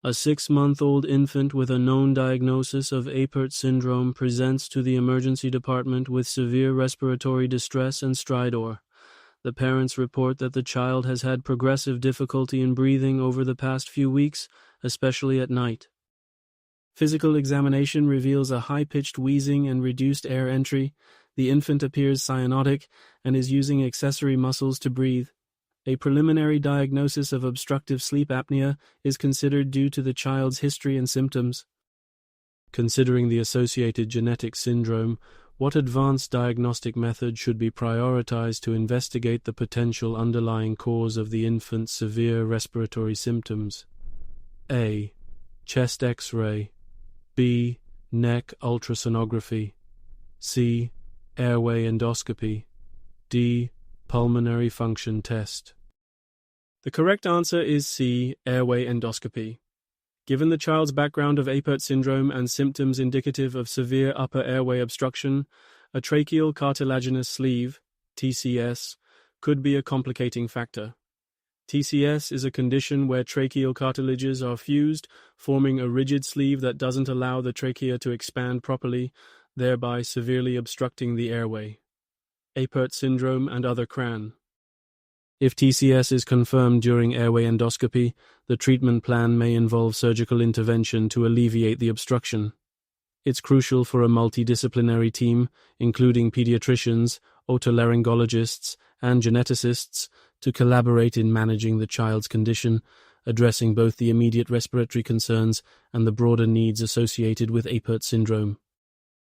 A 6-month-old infant with a known diagnosis of Apert syndrome presents to the emergency department with severe respiratory distress and stridor. The parents report that the child has had progressive difficulty in breathing over the past few weeks, especially at night. Physical examination reveals a high-pitched wheezing and reduced air entry. The infant appears cyanotic and is using accessory muscles to breathe. A preliminary diagnosis of obstructive sleep apnea is considered due to the child's history and symptoms. Considering the associated genetic syndrome, what advanced diagnostic method should be prioritized to investigate the potential underlying cause of the infant's severe respiratory symptoms? A. Chest X-ray. B. Neck ultrasonography. C. Airway endoscopy. D. Pulmonary function test. The correct answer is C. Airway endoscopy. Given the child's background of Apert syndrome and symptoms indicative of severe upper airway obstruction, a tracheal cartilaginous sleeve, TCS, could be a complicating factor. TCS is a condition where tracheal cartilages are fused, forming a rigid sleeve that doesn't allow the trachea to expand properly, thereby severely obstructing the airway. Apert syndrome and other CRAN. If TCS is confirmed during airway endoscopy, the treatment plan may involve surgical intervention to alleviate the obstruction. It's crucial for a multidisciplinary team, including pediatricians, otolaryngologists, and geneticists, to collaborate in managing the child's condition, addressing both the immediate respiratory concerns and the broader needs associated with Apert syndrome.